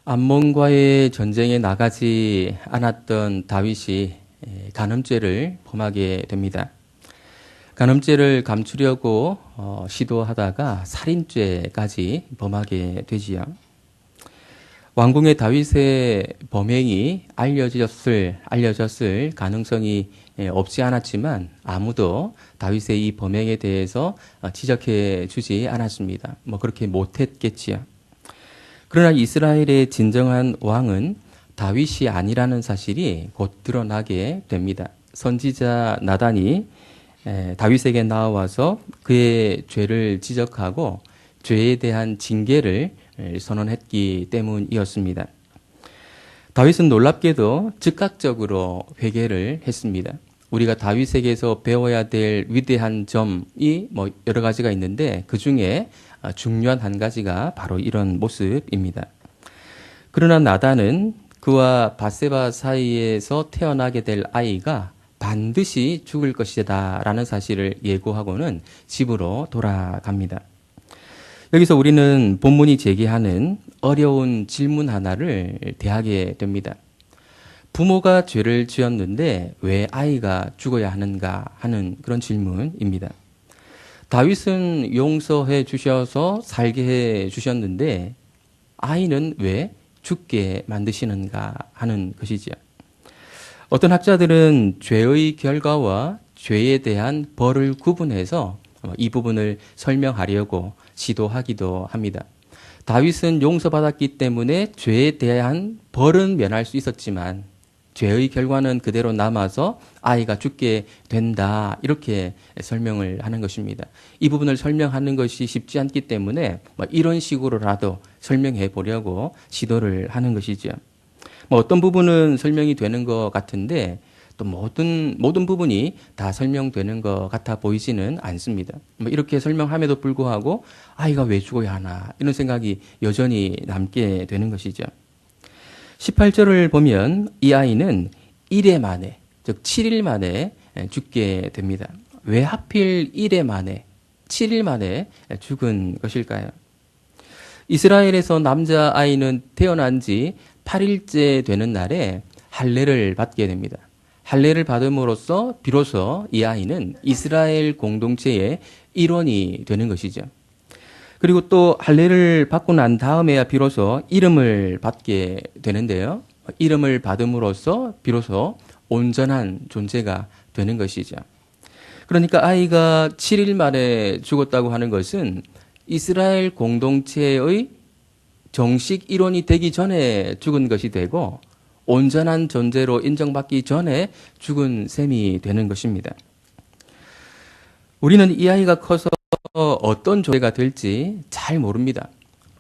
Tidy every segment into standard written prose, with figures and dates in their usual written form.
암몬과의 전쟁에 나가지 않았던 다윗이 간음죄를 범하게 됩니다. 간음죄를 감추려고 시도하다가 살인죄까지 범하게 되지요. 왕궁의 다윗의 범행이 알려졌을 가능성이 없지 않았지만 아무도 다윗의 이 범행에 대해서 지적해 주지 않았습니다. 그렇게 못했겠지요. 그러나 이스라엘의 진정한 왕은 다윗이 아니라는 사실이 곧 드러나게 됩니다. 선지자 나단이 다윗에게 나와서 그의 죄를 지적하고 죄에 대한 징계를 선언했기 때문이었습니다. 다윗은 놀랍게도 즉각적으로 회개를 했습니다. 우리가 다윗에게서 배워야 될 위대한 점이 여러 가지가 있는데 그 중에 중요한 한 가지가 바로 이런 모습입니다. 그러나 나단은 그와 밧세바 사이에서 태어나게 될 아이가 반드시 죽을 것이다 라는 사실을 예고하고는 집으로 돌아갑니다. 여기서 우리는 본문이 제기하는 어려운 질문 하나를 대하게 됩니다. 부모가 죄를 지었는데 왜 아이가 죽어야 하는가 하는 그런 질문입니다. 다윗은 용서해 주셔서 살게 해 주셨는데 아이는 왜 죽게 만드시는가 하는 것이지요. 어떤 학자들은 죄의 결과와 죄에 대한 벌을 구분해서 이 부분을 설명하려고 시도하기도 합니다. 다윗은 용서받았기 때문에 죄에 대한 벌은 면할 수 있었지만 죄의 결과는 그대로 남아서 아이가 죽게 된다 이렇게 설명을 하는 것입니다. 이 부분을 설명하는 것이 쉽지 않기 때문에 이런 식으로라도 설명해 보려고 시도를 하는 것이죠. 어떤 부분은 설명이 되는 것 같은데 또 모든 부분이 다 설명되는 것 같아 보이지는 않습니다. 이렇게 설명함에도 불구하고 아이가 왜 죽어야 하나 이런 생각이 여전히 남게 되는 것이죠. 18절을 보면 이 아이는 1회 만에, 즉 7일 만에 죽게 됩니다. 왜 하필 1회 만에, 7일 만에 죽은 것일까요? 이스라엘에서 남자아이는 태어난 지 8일째 되는 날에 할례를 받게 됩니다. 할례를 받음으로써 비로소 이 아이는 이스라엘 공동체의 일원이 되는 것이죠. 그리고 또 할례를 받고 난 다음에야 비로소 이름을 받게 되는데요. 이름을 받음으로써 비로소 온전한 존재가 되는 것이죠. 그러니까 아이가 7일 만에 죽었다고 하는 것은 이스라엘 공동체의 정식 일원이 되기 전에 죽은 것이 되고 온전한 존재로 인정받기 전에 죽은 셈이 되는 것입니다. 우리는 이 아이가 커서 어떤 존재가 될지 잘 모릅니다.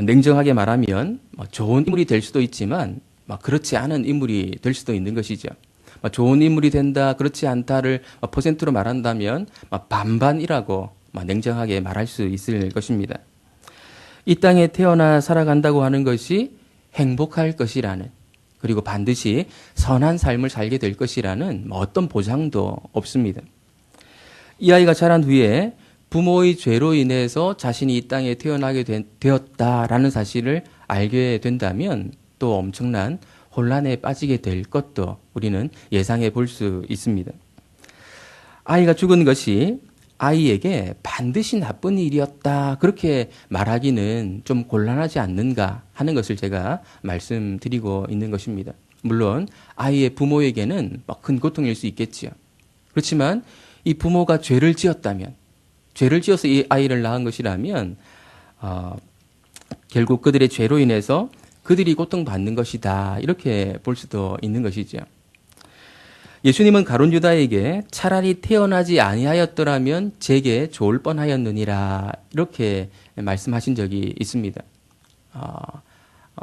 냉정하게 말하면 좋은 인물이 될 수도 있지만 그렇지 않은 인물이 될 수도 있는 것이죠. 좋은 인물이 된다, 그렇지 않다를 퍼센트로 말한다면 반반이라고 냉정하게 말할 수 있을 것입니다. 이 땅에 태어나 살아간다고 하는 것이 행복할 것이라는, 그리고 반드시 선한 삶을 살게 될 것이라는 어떤 보장도 없습니다. 이 아이가 자란 후에 부모의 죄로 인해서 자신이 이 땅에 태어나게 되었다라는 사실을 알게 된다면 또 엄청난 혼란에 빠지게 될 것도 우리는 예상해 볼 수 있습니다. 아이가 죽은 것이 아이에게 반드시 나쁜 일이었다 그렇게 말하기는 좀 곤란하지 않는가 하는 것을 제가 말씀드리고 있는 것입니다. 물론 아이의 부모에게는 큰 고통일 수 있겠지요. 그렇지만 이 부모가 죄를 지었다면, 죄를 지어서 이 아이를 낳은 것이라면 결국 그들의 죄로 인해서 그들이 고통받는 것이다 이렇게 볼 수도 있는 것이죠. 예수님은 가룟 유다에게 차라리 태어나지 아니하였더라면 제게 좋을 뻔하였느니라 이렇게 말씀하신 적이 있습니다.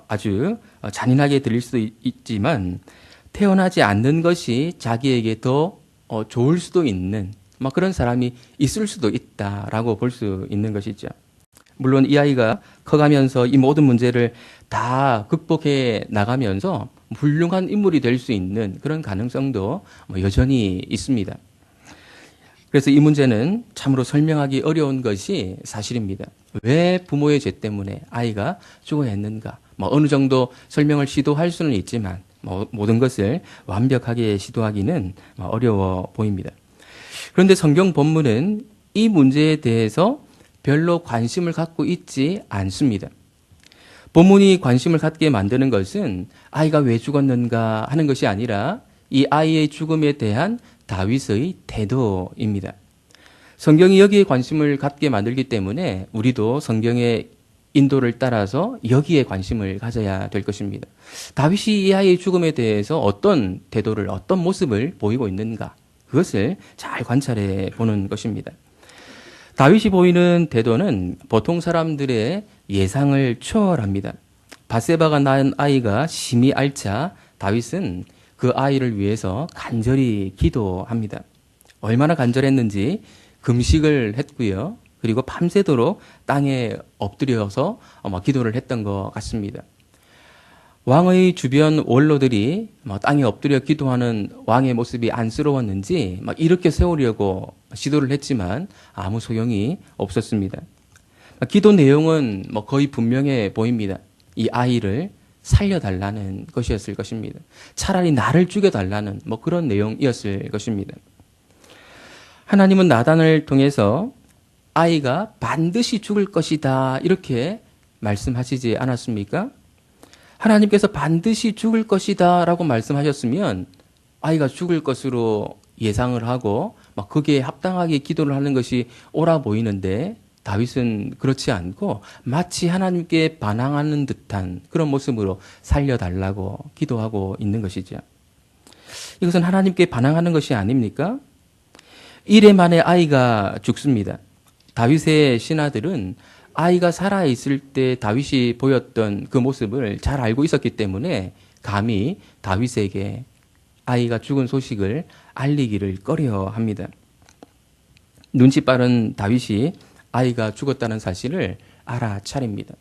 아주 잔인하게 들릴 수도 있지만 태어나지 않는 것이 자기에게 더 좋을 수도 있는 그런 사람이 있을 수도 있다라고 볼 수 있는 것이죠. 물론 이 아이가 커가면서 이 모든 문제를 다 극복해 나가면서 훌륭한 인물이 될 수 있는 그런 가능성도 여전히 있습니다. 그래서 이 문제는 참으로 설명하기 어려운 것이 사실입니다. 왜 부모의 죄 때문에 아이가 죽어야 했는가? 뭐 어느 정도 설명을 시도할 수는 있지만 뭐 모든 것을 완벽하게 시도하기는 어려워 보입니다. 그런데 성경 본문은 이 문제에 대해서 별로 관심을 갖고 있지 않습니다. 본문이 관심을 갖게 만드는 것은 아이가 왜 죽었는가 하는 것이 아니라 이 아이의 죽음에 대한 다윗의 태도입니다. 성경이 여기에 관심을 갖게 만들기 때문에 우리도 성경의 인도를 따라서 여기에 관심을 가져야 될 것입니다. 다윗이 이 아이의 죽음에 대해서 어떤 태도를, 어떤 모습을 보이고 있는가, 그것을 잘 관찰해 보는 것입니다. 다윗이 보이는 태도는 보통 사람들의 예상을 초월합니다. 밧세바가 낳은 아이가 심히 앓자 다윗은 그 아이를 위해서 간절히 기도합니다. 얼마나 간절했는지 금식을 했고요. 그리고 밤새도록 땅에 엎드려서 기도를 했던 것 같습니다. 왕의 주변 원로들이 땅에 엎드려 기도하는 왕의 모습이 안쓰러웠는지 막 일으켜 세우려고 시도를 했지만 아무 소용이 없었습니다. 기도 내용은 거의 분명해 보입니다. 이 아이를 살려달라는 것이었을 것입니다. 차라리 나를 죽여달라는 그런 내용이었을 것입니다. 하나님은 나단을 통해서 아이가 반드시 죽을 것이다 이렇게 말씀하시지 않았습니까? 하나님께서 반드시 죽을 것이다 라고 말씀하셨으면 아이가 죽을 것으로 예상을 하고 거기에 합당하게 기도를 하는 것이 옳아 보이는데 다윗은 그렇지 않고 마치 하나님께 반항하는 듯한 그런 모습으로 살려달라고 기도하고 있는 것이죠. 이것은 하나님께 반항하는 것이 아닙니까? 이래 만에 아이가 죽습니다. 다윗의 신하들은 아이가 살아있을 때 다윗이 보였던 그 모습을 잘 알고 있었기 때문에 감히 다윗에게 아이가 죽은 소식을 알리기를 꺼려합니다. 눈치 빠른 다윗이 아이가 죽었다는 사실을 알아차립니다.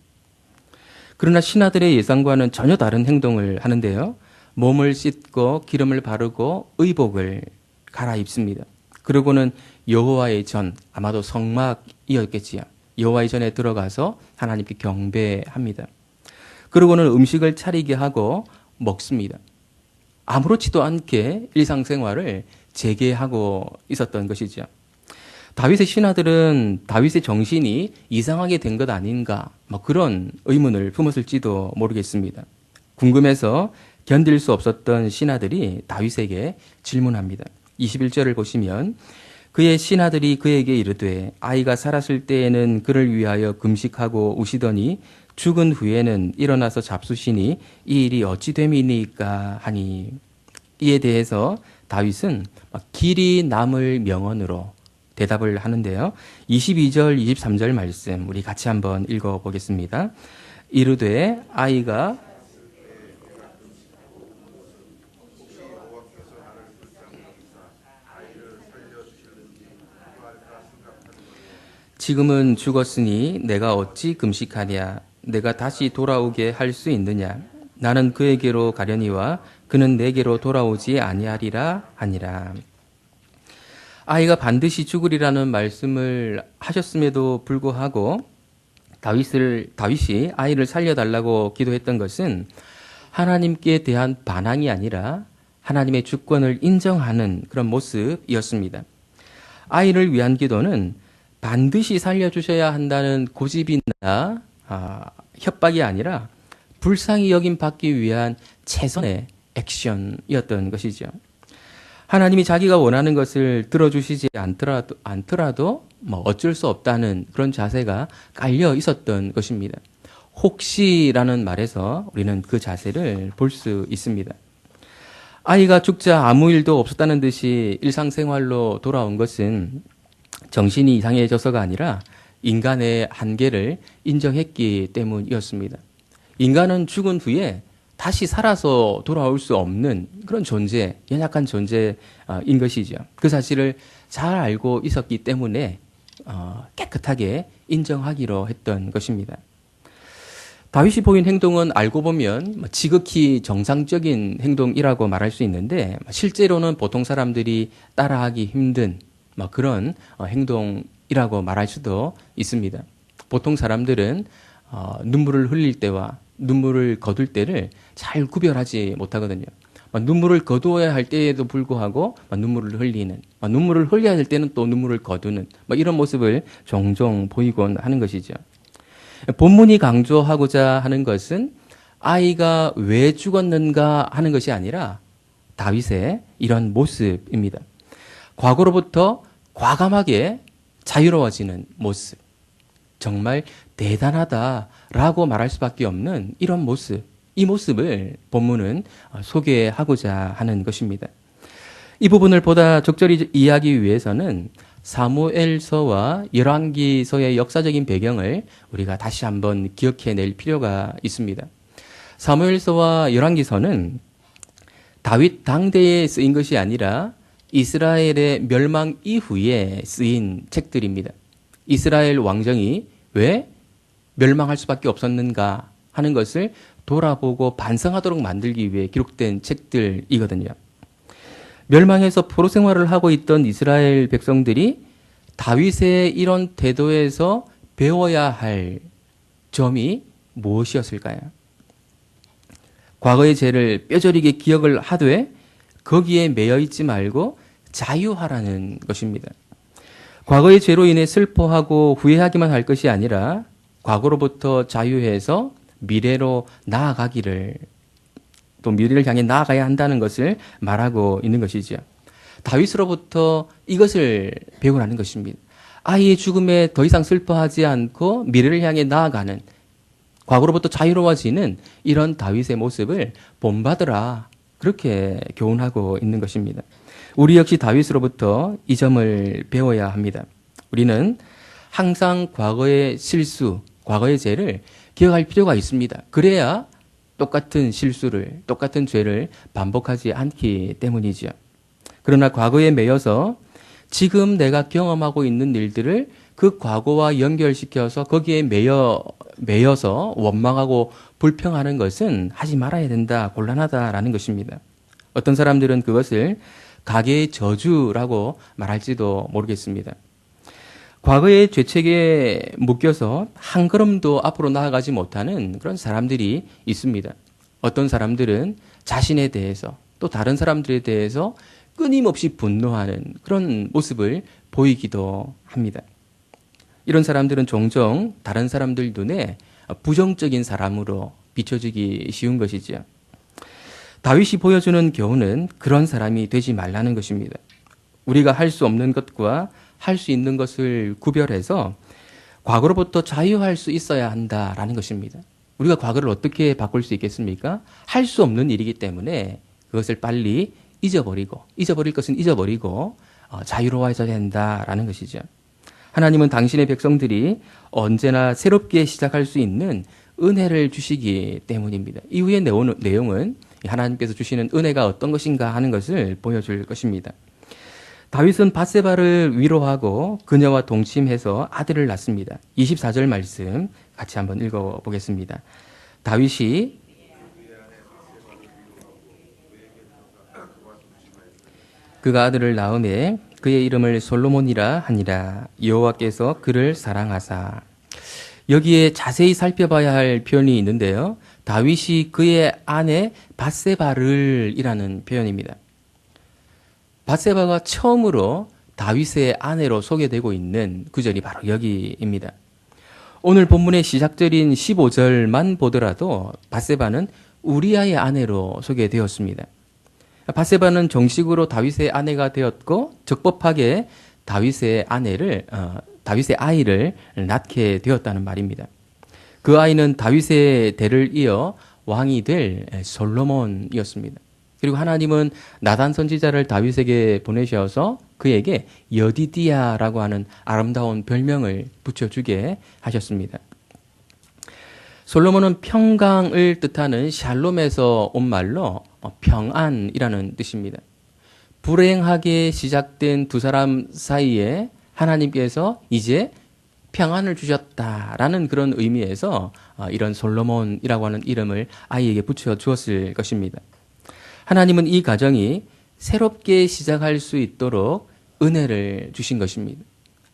그러나 신하들의 예상과는 전혀 다른 행동을 하는데요. 몸을 씻고 기름을 바르고 의복을 갈아입습니다. 그러고는 여호와의 전, 아마도 성막이었겠지요. 여호와의 전에 들어가서 하나님께 경배합니다. 그러고는 음식을 차리게 하고 먹습니다. 아무렇지도 않게 일상생활을 재개하고 있었던 것이죠. 다윗의 신하들은 다윗의 정신이 이상하게 된 것 아닌가 그런 의문을 품었을지도 모르겠습니다. 궁금해서 견딜 수 없었던 신하들이 다윗에게 질문합니다. 21절을 보시면 그의 신하들이 그에게 이르되 아이가 살았을 때에는 그를 위하여 금식하고 우시더니 죽은 후에는 일어나서 잡수시니 이 일이 어찌 됨이니까 하니 이에 대해서 다윗은 길이 남을 명언으로 대답을 하는데요. 22절, 23절 말씀 우리 같이 한번 읽어보겠습니다. 이르되 아이가 지금은 죽었으니 내가 어찌 금식하랴 내가 다시 돌아오게 할 수 있느냐 나는 그에게로 가려니와 그는 내게로 돌아오지 아니하리라 하니라. 아이가 반드시 죽으리라는 말씀을 하셨음에도 불구하고 다윗이 아이를 살려달라고 기도했던 것은 하나님께 대한 반항이 아니라 하나님의 주권을 인정하는 그런 모습이었습니다. 아이를 위한 기도는 반드시 살려주셔야 한다는 고집이나 협박이 아니라 불쌍히 여김 받기 위한 최선의 액션이었던 것이죠. 하나님이 자기가 원하는 것을 들어주시지 않더라도 어쩔 수 없다는 그런 자세가 깔려 있었던 것입니다. 혹시라는 말에서 우리는 그 자세를 볼 수 있습니다. 아이가 죽자 아무 일도 없었다는 듯이 일상생활로 돌아온 것은 정신이 이상해져서가 아니라 인간의 한계를 인정했기 때문이었습니다. 인간은 죽은 후에 다시 살아서 돌아올 수 없는 그런 존재, 연약한 존재인 것이죠. 그 사실을 잘 알고 있었기 때문에 깨끗하게 인정하기로 했던 것입니다. 다윗이 보인 행동은 알고 보면 지극히 정상적인 행동이라고 말할 수 있는데 실제로는 보통 사람들이 따라하기 힘든 그런 행동이라고 말할 수도 있습니다. 보통 사람들은 눈물을 흘릴 때와 눈물을 거둘 때를 잘 구별하지 못하거든요. 눈물을 거두어야 할 때에도 불구하고 눈물을 흘리는, 눈물을 흘려야 할 때는 또 눈물을 거두는 이런 모습을 종종 보이곤 하는 것이죠. 본문이 강조하고자 하는 것은 아이가 왜 죽었는가 하는 것이 아니라 다윗의 이런 모습입니다. 과거로부터 과감하게 자유로워지는 모습, 정말 대단하다라고 말할 수밖에 없는 이런 모습, 이 모습을 본문은 소개하고자 하는 것입니다. 이 부분을 보다 적절히 이해하기 위해서는 사무엘서와 열왕기서의 역사적인 배경을 우리가 다시 한번 기억해낼 필요가 있습니다. 사무엘서와 열왕기서는 다윗 당대에 쓰인 것이 아니라 이스라엘의 멸망 이후에 쓰인 책들입니다. 이스라엘 왕정이 왜 멸망할 수밖에 없었는가 하는 것을 돌아보고 반성하도록 만들기 위해 기록된 책들이거든요. 멸망해서 포로 생활을 하고 있던 이스라엘 백성들이 다윗의 이런 태도에서 배워야 할 점이 무엇이었을까요? 과거의 죄를 뼈저리게 기억을 하되 거기에 매여 있지 말고 자유하라는 것입니다. 과거의 죄로 인해 슬퍼하고 후회하기만 할 것이 아니라 과거로부터 자유해서 미래로 나아가기를, 또 미래를 향해 나아가야 한다는 것을 말하고 있는 것이죠. 다윗으로부터 이것을 배우라는 것입니다. 아이의 죽음에 더 이상 슬퍼하지 않고 미래를 향해 나아가는, 과거로부터 자유로워지는 이런 다윗의 모습을 본받으라, 그렇게 교훈하고 있는 것입니다. 우리 역시 다윗으로부터 이 점을 배워야 합니다. 우리는 항상 과거의 실수, 과거의 죄를 기억할 필요가 있습니다. 그래야 똑같은 실수를, 똑같은 죄를 반복하지 않기 때문이죠. 그러나 과거에 매여서 지금 내가 경험하고 있는 일들을 그 과거와 연결시켜서 거기에 매여서 원망하고 불평하는 것은 하지 말아야 된다, 곤란하다라는 것입니다. 어떤 사람들은 그것을 가계의 저주라고 말할지도 모르겠습니다. 과거의 죄책에 묶여서 한 걸음도 앞으로 나아가지 못하는 그런 사람들이 있습니다. 어떤 사람들은 자신에 대해서 또 다른 사람들에 대해서 끊임없이 분노하는 그런 모습을 보이기도 합니다. 이런 사람들은 종종 다른 사람들 눈에 부정적인 사람으로 비춰지기 쉬운 것이지요. 다윗이 보여주는 교훈은 그런 사람이 되지 말라는 것입니다. 우리가 할 수 없는 것과 할 수 있는 것을 구별해서 과거로부터 자유할 수 있어야 한다라는 것입니다. 우리가 과거를 어떻게 바꿀 수 있겠습니까? 할 수 없는 일이기 때문에 그것을 빨리 잊어버리고, 잊어버릴 것은 잊어버리고 자유로워져야 된다라는 것이죠. 하나님은 당신의 백성들이 언제나 새롭게 시작할 수 있는 은혜를 주시기 때문입니다. 이후의 내용은 하나님께서 주시는 은혜가 어떤 것인가 하는 것을 보여줄 것입니다. 다윗은 밧세바를 위로하고 그녀와 동침해서 아들을 낳습니다. 24절 말씀 같이 한번 읽어보겠습니다. 다윗이 그가 아들을 낳음에 그의 이름을 솔로몬이라 하니라. 여호와께서 그를 사랑하사. 여기에 자세히 살펴봐야 할 표현이 있는데요. 다윗이 그의 아내 밧세바를 이라는 표현입니다. 밧세바가 처음으로 다윗의 아내로 소개되고 있는 구절이 바로 여기입니다. 오늘 본문의 시작절인 15절만 보더라도 밧세바는 우리아의 아내로 소개되었습니다. 밧세바는 정식으로 다윗의 아내가 되었고 적법하게 다윗의 아이를 낳게 되었다는 말입니다. 그 아이는 다윗의 대를 이어 왕이 될 솔로몬이었습니다. 그리고 하나님은 나단 선지자를 다윗에게 보내셔서 그에게 여디디아라고 하는 아름다운 별명을 붙여주게 하셨습니다. 솔로몬은 평강을 뜻하는 샬롬에서 온 말로 평안이라는 뜻입니다. 불행하게 시작된 두 사람 사이에 하나님께서 이제 평안을 주셨다라는 그런 의미에서 이런 솔로몬이라고 하는 이름을 아이에게 붙여 주었을 것입니다. 하나님은 이 가정이 새롭게 시작할 수 있도록 은혜를 주신 것입니다.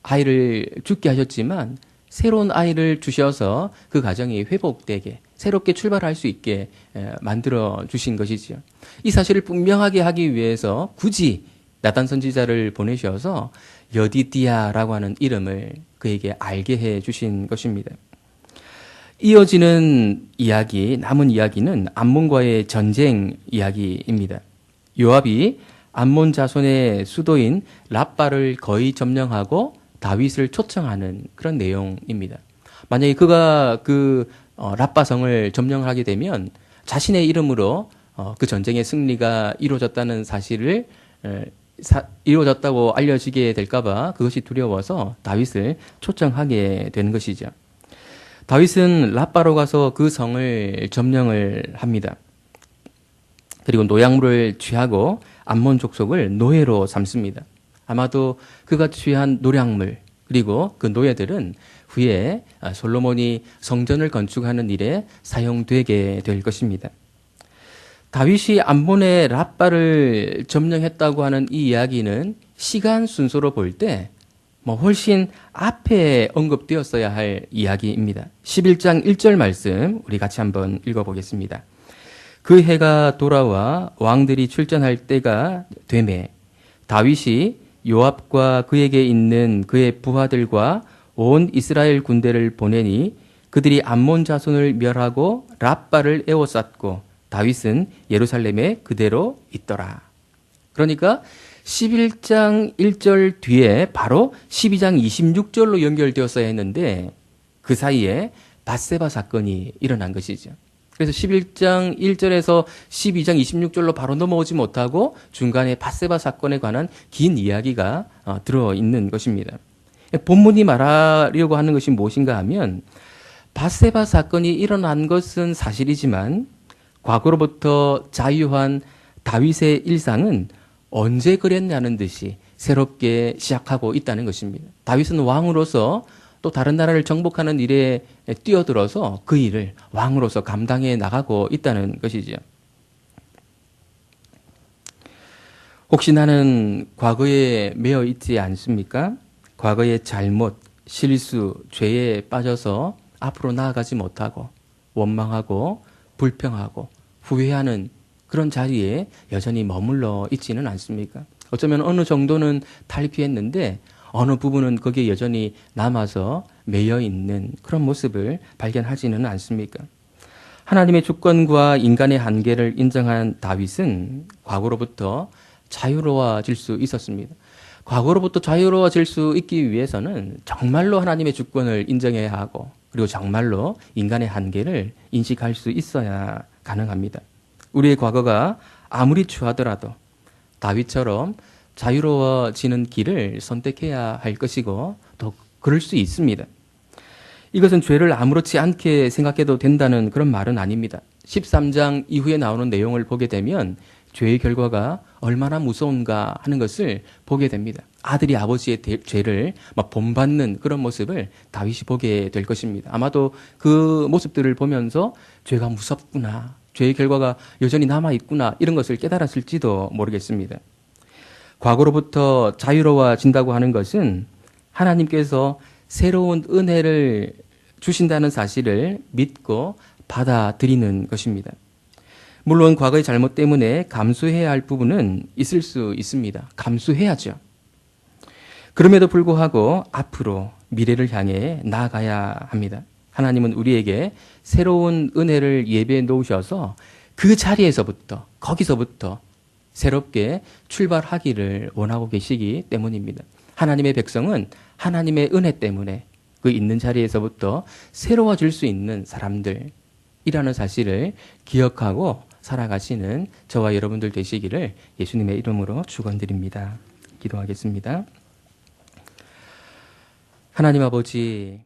아이를 죽게 하셨지만 새로운 아이를 주셔서 그 가정이 회복되게, 새롭게 출발할 수 있게 만들어 주신 것이지요. 이 사실을 분명하게 하기 위해서 굳이 나단 선지자를 보내셔서 여디디아라고 하는 이름을 그에게 알게 해 주신 것입니다. 이어지는 이야기, 남은 이야기는 암몬과의 전쟁 이야기입니다. 요압이 암몬 자손의 수도인 랍바를 거의 점령하고 다윗을 초청하는 그런 내용입니다. 만약에 그가 랍바성을 점령하게 되면 자신의 이름으로 그 전쟁의 승리가 이루어졌다는 사실을 이루어졌다고 알려지게 될까봐 그것이 두려워서 다윗을 초청하게 되는 것이죠. 다윗은 랍바로 가서 그 성을 점령을 합니다. 그리고 노약물을 취하고 암몬 족속을 노예로 삼습니다. 아마도 그가 취한 노약물 그리고 그 노예들은 후에 솔로몬이 성전을 건축하는 일에 사용되게 될 것입니다. 다윗이 암몬의 랍바를 점령했다고 하는 이 이야기는 시간 순서로 볼 때 훨씬 앞에 언급되었어야 할 이야기입니다. 11장 1절 말씀 우리 같이 한번 읽어보겠습니다. 그 해가 돌아와 왕들이 출전할 때가 되매 다윗이 요압과 그에게 있는 그의 부하들과 온 이스라엘 군대를 보내니 그들이 암몬 자손을 멸하고 랍바를 에워쌌고 다윗은 예루살렘에 그대로 있더라. 그러니까 11장 1절 뒤에 바로 12장 26절로 연결되었어야 했는데 그 사이에 밧세바 사건이 일어난 것이죠. 그래서 11장 1절에서 12장 26절로 바로 넘어오지 못하고 중간에 밧세바 사건에 관한 긴 이야기가 들어있는 것입니다. 본문이 말하려고 하는 것이 무엇인가 하면 밧세바 사건이 일어난 것은 사실이지만 과거로부터 자유한 다윗의 일상은 언제 그랬냐는 듯이 새롭게 시작하고 있다는 것입니다. 다윗은 왕으로서 또 다른 나라를 정복하는 일에 뛰어들어서 그 일을 왕으로서 감당해 나가고 있다는 것이죠. 혹시 나는 과거에 매여 있지 않습니까? 과거의 잘못, 실수, 죄에 빠져서 앞으로 나아가지 못하고 원망하고 불평하고 후회하는 그런 자리에 여전히 머물러 있지는 않습니까? 어쩌면 어느 정도는 탈피했는데 어느 부분은 거기에 여전히 남아서 매여 있는 그런 모습을 발견하지는 않습니까? 하나님의 주권과 인간의 한계를 인정한 다윗은 과거로부터 자유로워질 수 있었습니다. 과거로부터 자유로워질 수 있기 위해서는 정말로 하나님의 주권을 인정해야 하고 그리고 정말로 인간의 한계를 인식할 수 있어야 가능합니다. 우리의 과거가 아무리 추하더라도 다윗처럼 자유로워지는 길을 선택해야 할 것이고 또 그럴 수 있습니다. 이것은 죄를 아무렇지 않게 생각해도 된다는 그런 말은 아닙니다. 13장 이후에 나오는 내용을 보게 되면 죄의 결과가 얼마나 무서운가 하는 것을 보게 됩니다. 아들이 아버지의 죄를 본받는 그런 모습을 다윗이 보게 될 것입니다. 아마도 그 모습들을 보면서 죄가 무섭구나, 죄의 결과가 여전히 남아있구나 이런 것을 깨달았을지도 모르겠습니다. 과거로부터 자유로워진다고 하는 것은 하나님께서 새로운 은혜를 주신다는 사실을 믿고 받아들이는 것입니다. 물론 과거의 잘못 때문에 감수해야 할 부분은 있을 수 있습니다. 감수해야죠. 그럼에도 불구하고 앞으로 미래를 향해 나아가야 합니다. 하나님은 우리에게 새로운 은혜를 예배해 놓으셔서 그 자리에서부터 거기서부터 새롭게 출발하기를 원하고 계시기 때문입니다. 하나님의 백성은 하나님의 은혜 때문에 그 있는 자리에서부터 새로워질 수 있는 사람들이라는 사실을 기억하고 살아가시는 저와 여러분들 되시기를 예수님의 이름으로 축원드립니다. 기도하겠습니다. 하나님 아버지,